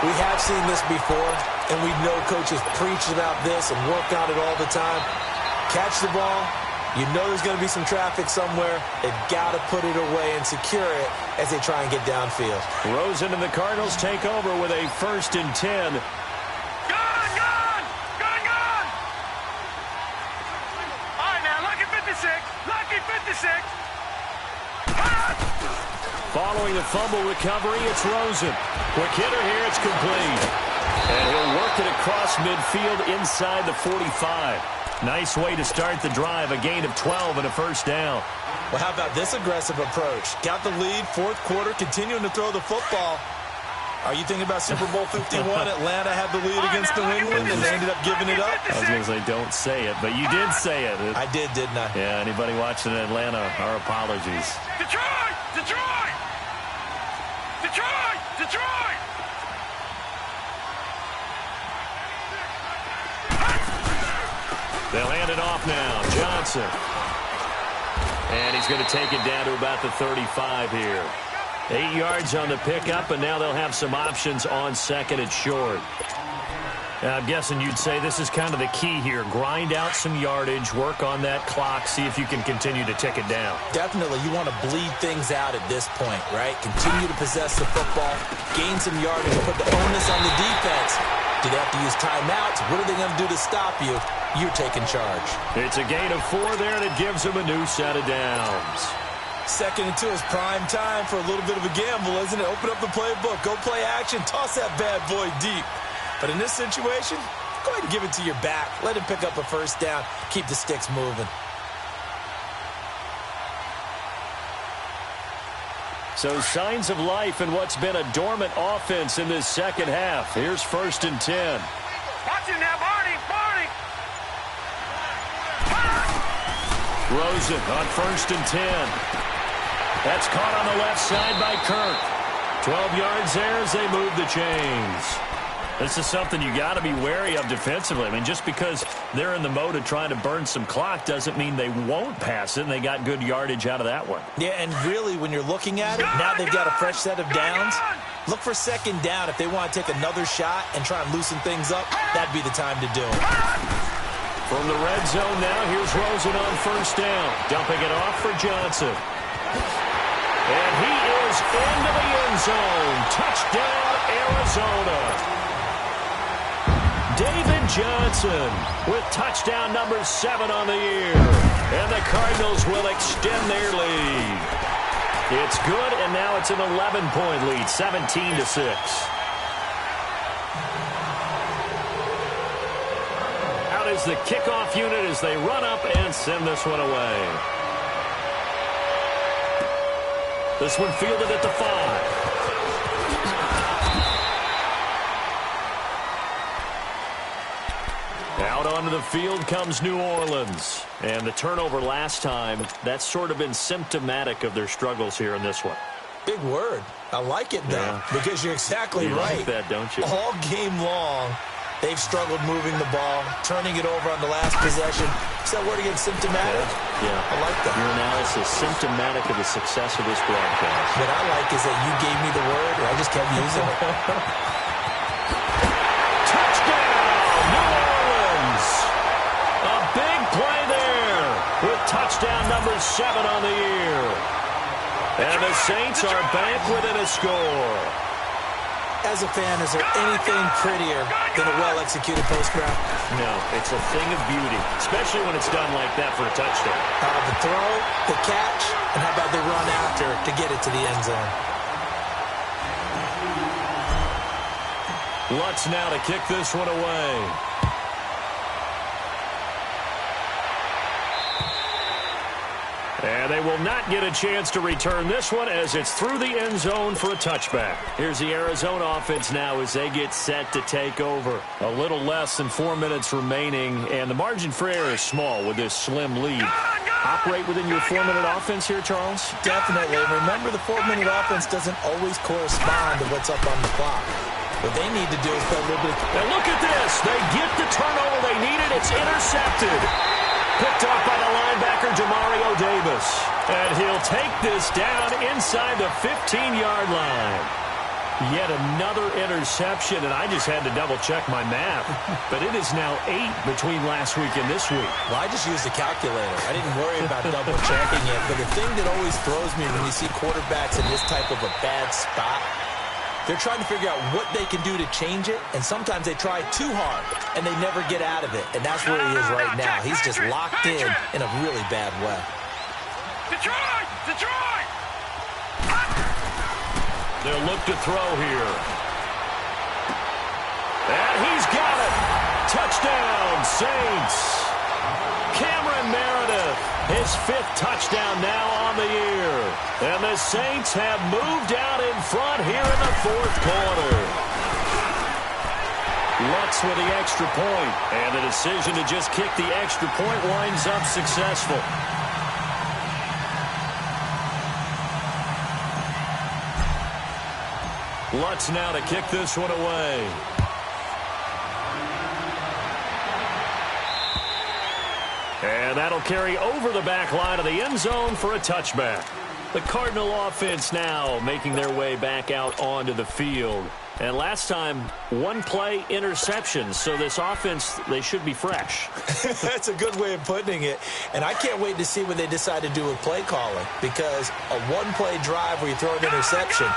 We have seen this before, and we know coaches preach about this and work on it all the time. Catch the ball. You know there's going to be some traffic somewhere. They've got to put it away and secure it as they try and get downfield. Rosen and the Cardinals take over with a 1st and 10. Gone! All right, now, lucky 56. Lucky 56. Following the fumble recovery, it's Rosen. Quick hitter here, it's complete. And he'll work it across midfield inside the 45. Nice way to start the drive, a gain of 12 and a 1st down. Well, how about this aggressive approach? Got the lead, 4th quarter, continuing to throw the football. Are you thinking about Super Bowl 51? Atlanta had the lead against New England, and they ended up giving it up? I was going to say, don't say it, but you did say it. I did, didn't I? Yeah, anybody watching in Atlanta, our apologies. Detroit! Detroit! Detroit! Detroit! They'll hand it off now. Johnson. And he's going to take it down to about the 35 here. 8 yards on the pickup, and now they'll have some options on 2nd and short. I'm guessing you'd say this is kind of the key here. Grind out some yardage, work on that clock, see if you can continue to tick it down. Definitely. You want to bleed things out at this point, right? Continue to possess the football, gain some yardage, put the onus on the defense. Do they have to use timeouts? What are they going to do to stop you? You're taking charge. It's a gain of 4 there, and it gives them a new set of downs. 2nd and 2 is prime time for a little bit of a gamble, isn't it? Open up the playbook, go play action, toss that bad boy deep. But in this situation, go ahead and give it to your back. Let him pick up a first down. Keep the sticks moving. So signs of life in what's been a dormant offense in this second half. Here's 1st and 10. Watch it now, Barney. Rosen on 1st and 10. That's caught on the left side by Kirk. 12 yards there as they move the chains. This is something you got to be wary of defensively. I mean, just because they're in the mode of trying to burn some clock doesn't mean they won't pass it, and they got good yardage out of that one. Yeah, and really, when you're looking at it, now they've got a fresh set of downs. Look for 2nd down. If they want to take another shot and try and loosen things up, that'd be the time to do it. From the red zone now, here's Rosen on 1st down. Dumping it off for Johnson. And he is into the end zone. Touchdown, Arizona. David Johnson with touchdown number 7 on the year. And the Cardinals will extend their lead. It's good, and now it's an 11-point lead, 17-6. Out is the kickoff unit as they run up and send this one away. This one fielded at the 5. Out onto the field comes New Orleans. And the turnover last time, that's sort of been symptomatic of their struggles here in this one. Big word. I like it, though, because you're exactly right. You like that, don't you? All game long, they've struggled moving the ball, turning it over on the last possession. Is that word again, symptomatic? Yeah. I like that. Your analysis, symptomatic of the success of this broadcast. What I like is that you gave me the word, and I just kept using it. With touchdown number 7 on the year. And the Saints are back within a score. As a fan, is there anything prettier than a well-executed post route? No, it's a thing of beauty, especially when it's done like that for a touchdown. The throw, the catch, and how about the run after to get it to the end zone? Lutz now to kick this one away. And they will not get a chance to return this one as it's through the end zone for a touchback. Here's the Arizona offense now as they get set to take over. A little less than 4 minutes remaining, and the margin for error is small with this slim lead. Operate within your 4-minute offense here, Charles? Definitely. Remember, the 4-minute offense doesn't always correspond to what's up on the clock. What they need to do is play a little bit. And look at this. They get the turnover they needed. It's intercepted. Picked off by the linebacker, Demario Davis. And he'll take this down inside the 15-yard line. Yet another interception, and I just had to double-check my math. But it is now 8 between last week and this week. Well, I just used a calculator. I didn't worry about double-checking it. But the thing that always throws me when you see quarterbacks in this type of a bad spot, they're trying to figure out what they can do to change it, and sometimes they try too hard, and they never get out of it. And that's where he is right now. He's just locked in a really bad way. Detroit! They'll look to throw here. And he's got it. Touchdown, Saints. Cameron Meredith, his 5th touchdown now on the year. And the Saints have moved out in front here in the 4th quarter. Lutz with the extra point, and the decision to just kick the extra point winds up successful. Lutz now to kick this one away. And that'll carry over the back line of the end zone for a touchback. The Cardinal offense now making their way back out onto the field. And last time, 1-play interception. So this offense, they should be fresh. That's a good way of putting it. And I can't wait to see what they decide to do with play calling. Because a 1-play drive where you throw an interception,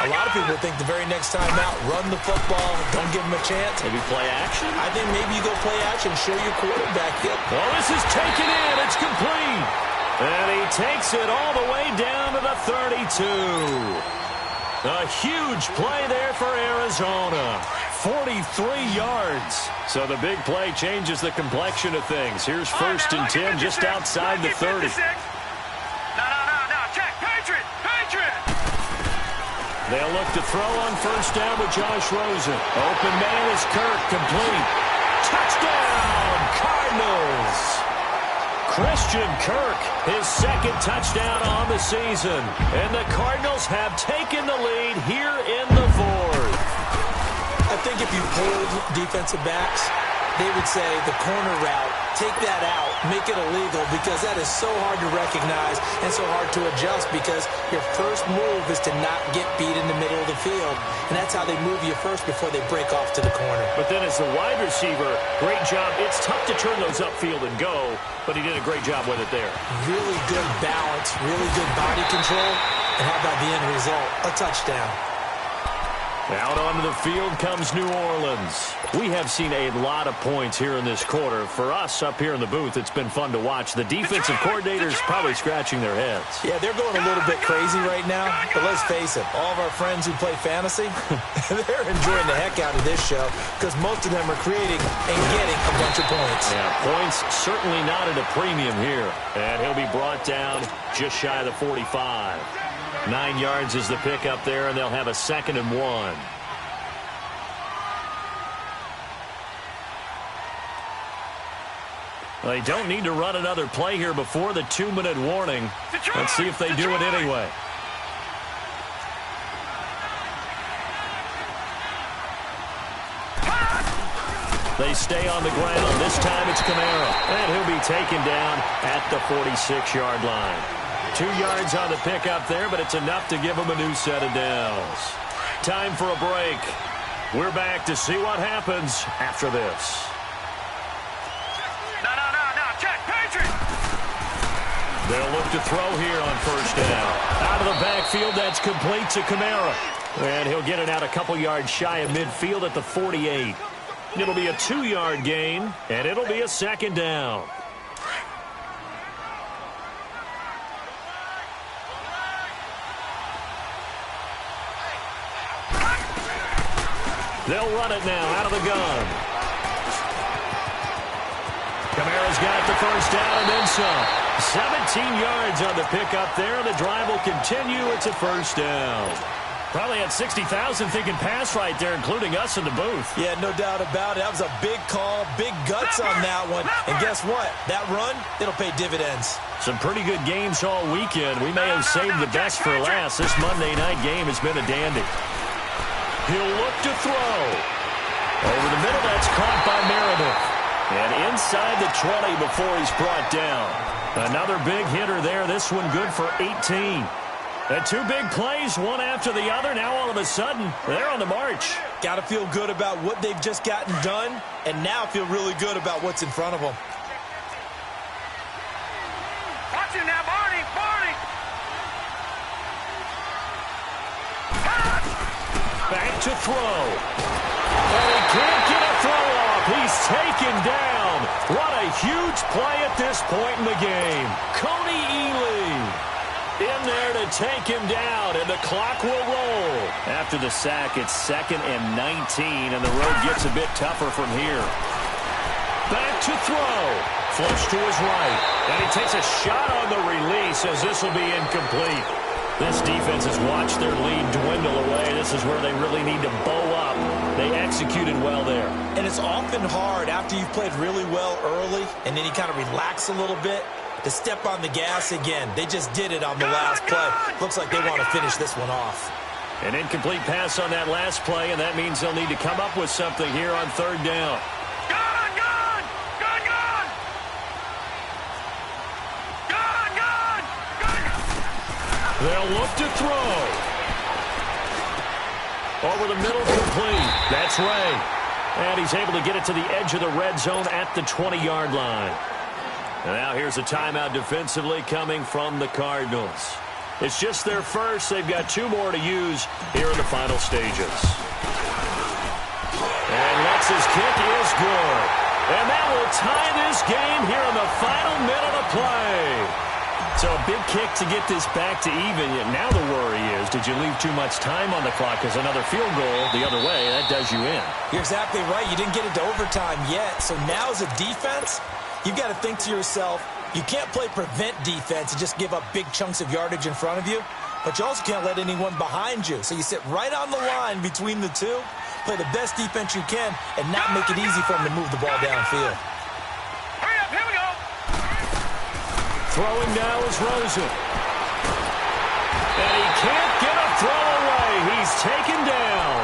A lot of people think the very next time out, run the football, don't give him a chance. Maybe play action? I think maybe you go play action, show your quarterback. Well, this is taken in. It's complete. And he takes it all the way down to the 32. A huge play there for Arizona. 43 yards. So the big play changes the complexion of things. Here's first and 10 just outside the 30. No. Check. Patriot. They'll look to throw on first down with Josh Rosen. Open man is Kirk, complete. Touchdown, Cardinals. Christian Kirk, his second touchdown on the season. And the Cardinals have taken the lead here in the fourth. I think if you polled defensive backs, they would say the corner route, take that out, make it illegal, because that is so hard to recognize and so hard to adjust, because your first move is to not get beat in the middle of the field. And that's how they move you first before they break off to the corner. But then as the wide receiver, great job. It's tough to turn those upfield and go, but he did a great job with it there. Really good balance, really good body control. And how about the end result? A touchdown. Out onto the field comes New Orleans. We have seen a lot of points here in this quarter. For us up here in the booth, it's been fun to watch. The defensive coordinators probably scratching their heads. Yeah, they're going a little bit crazy right now. But let's face it, all of our friends who play fantasy, they're enjoying the heck out of this show because most of them are creating and getting a bunch of points. Yeah, points certainly not at a premium here. And he'll be brought down just shy of the 45. 9 yards is the pickup there, and they'll have a 2nd and 1. They don't need to run another play here before the 2-minute warning. Let's see if they do it anyway. They stay on the ground. This time it's Kamara. And he'll be taken down at the 46-yard line. 2 yards on the pickup there, but it's enough to give them a new set of downs. Time for a break. We're back to see what happens after this. No. Check. Patriot. They'll look to throw here on first down. Out of the backfield, that's complete to Kamara. And he'll get it out a couple yards shy of midfield at the 48. It'll be a 2-yard gain, and it'll be a 2nd down. They'll run it now out of the gun. Kamara's got the first down and then some. 17 yards on the pickup there. The drive will continue. It's a first down. Probably had 60,000 thinking pass right there, including us in the booth. Yeah, no doubt about it. That was a big call, big guts on that one. And guess what? That run, it'll pay dividends. Some pretty good games all weekend. We may have saved the best for last. This Monday night game has been a dandy. He'll look to throw. Over the middle, that's caught by Meredith. And inside the 20 before he's brought down. Another big hitter there. This one good for 18. And 2 big plays, one after the other. Now all of a sudden, they're on the march. Got to feel good about what they've just gotten done, and now feel really good about what's in front of them. Watch him now, Barney. Back to throw. And he can't get a throw off. He's taken down. What a huge play at this point in the game. Cody Ealy in there to take him down, and the clock will roll. After the sack, it's 2nd and 19, and the road gets a bit tougher from here. Back to throw. Flush to his right. And he takes a shot on the release as this will be incomplete. This defense has watched their lead dwindle away. This is where they really need to bow up. They executed well there. And it's often hard after you've played really well early and then you kind of relax a little bit to step on the gas again. They just did it on the last play. Looks like they want to finish this one off. An incomplete pass on that last play, and that means they'll need to come up with something here on 3rd down. They'll look to throw. Over the middle, complete. That's Ray. And he's able to get it to the edge of the red zone at the 20-yard line. And now here's a timeout defensively coming from the Cardinals. It's just their first. They've got 2 more to use here in the final stages. And Lutz's kick is good. And that will tie this game here in the final minute of play. So a big kick to get this back to even. Yet now the worry is, did you leave too much time on the clock? Because another field goal the other way, that does you in. You're exactly right. You didn't get it to overtime yet. So now as a defense, you've got to think to yourself, you can't play prevent defense and just give up big chunks of yardage in front of you. But you also can't let anyone behind you. So you sit right on the line between the two, play the best defense you can, and not make it easy for them to move the ball downfield. Hurry up, here we go. Throwing now is Rosen. And he can't get a throw away. He's taken down.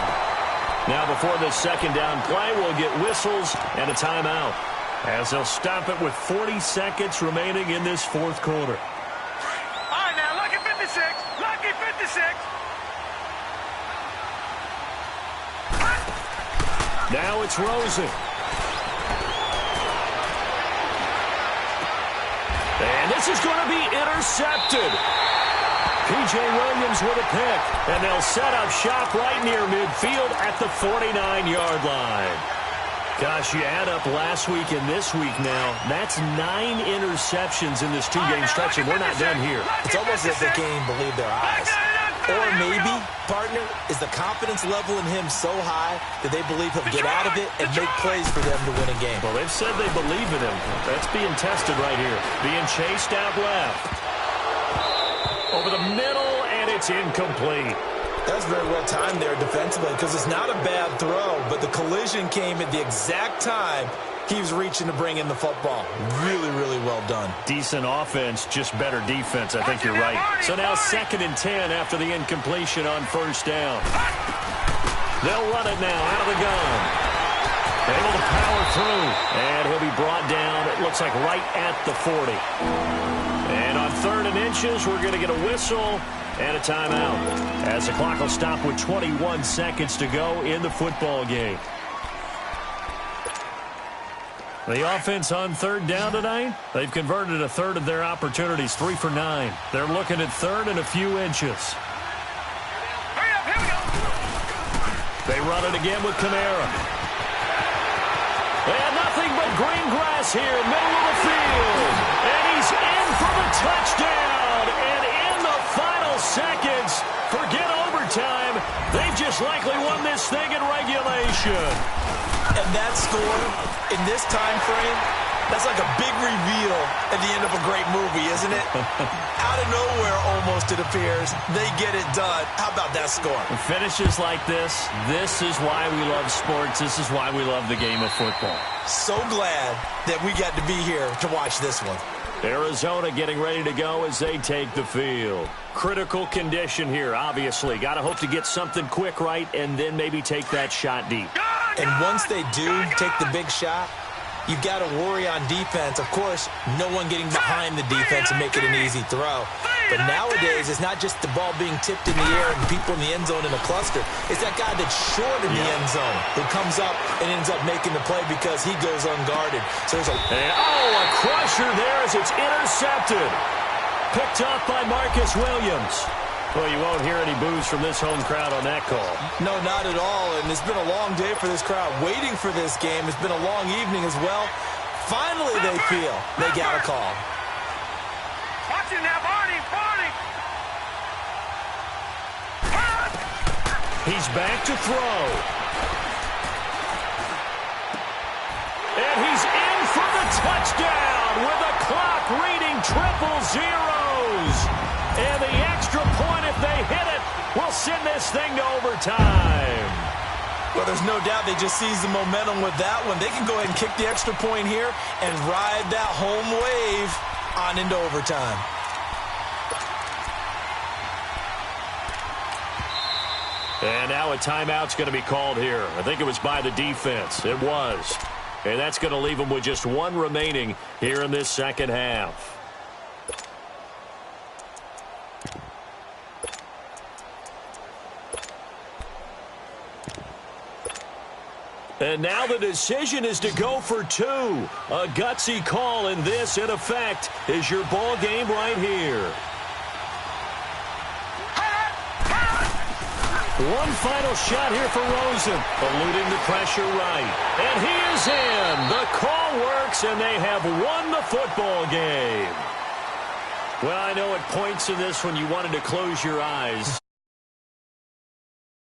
Now before this second down play, we'll get whistles and a timeout, as they'll stop it with 40 seconds remaining in this fourth quarter. All right, now, lucky 56. Lucky 56. Now it's Rosen. And this is going to be intercepted. P.J. Williams with a pick. And they'll set up shop right near midfield at the 49-yard line. Gosh, you add up last week and this week now, that's 9 interceptions in this 2-game stretch, and we're not done here. It's almost as if they can't even believe their eyes. Or maybe, partner, is the confidence level in him so high that they believe he'll get out of it and make plays for them to win a game. Well, they've said they believe in him. That's being tested right here. Being chased out left. Over the middle, and it's incomplete. That's very well timed there defensively, because it's not a bad throw, but the collision came at the exact time he was reaching to bring in the football. Really, really well done. Decent offense, just better defense. I think you're right. So now 2nd and 10 after the incompletion on first down. They'll run it now out of the gun. Able to power through, and he'll be brought down, it looks like right at the 40. And on 3rd and inches, we're going to get a whistle and a timeout, as the clock will stop with 21 seconds to go in the football game. The offense on 3rd down tonight, they've converted a third of their opportunities, 3 for 9. They're looking at 3rd and a few inches. Hurry up, here we go. They run it again with Kamara. And nothing but green grass here, middle of the field. And he's in for the touchdown. And in the final seconds, forget overtime, they've just likely won this thing in regulation. And that score, in this time frame, that's like a big reveal at the end of a great movie, isn't it? Out of nowhere, almost, it appears, they get it done. How about that score? Finishes like this is why we love sports. This is why we love the game of football. So glad that we got to be here to watch this one. Arizona getting ready to go as they take the field. Critical condition here, obviously. Got to hope to get something quick right and then maybe take that shot deep. And once they do take the big shot, you've got to worry on defense. Of course, no one getting behind the defense and make it an easy throw. But nowadays, it's not just the ball being tipped in the air and people in the end zone in a cluster. It's that guy that's short in the end zone who comes up and ends up making the play because he goes unguarded. So there's a crusher there as it's intercepted. Picked up by Marcus Williams. Well, you won't hear any boos from this home crowd on that call. No, not at all. And it's been a long day for this crowd waiting for this game. It's been a long evening as well. Finally, they feel they got a call. Watch it now, Barney. He's back to throw. And he's in for the touchdown with the clock reading 000. And the extra point, if they hit it, will send this thing to overtime. Well, there's no doubt they just seized the momentum with that one. They can go ahead and kick the extra point here and ride that home wave on into overtime. And now a timeout's going to be called here. I think it was by the defense. It was. And that's going to leave them with just one remaining here in this second half. And now the decision is to go for 2. A gutsy call, and this, in effect, is your ball game right here. One final shot here for Rosen. Eluding the pressure right. And he is in. The call works, and they have won the football game. Well, I know at points in this when you wanted to close your eyes.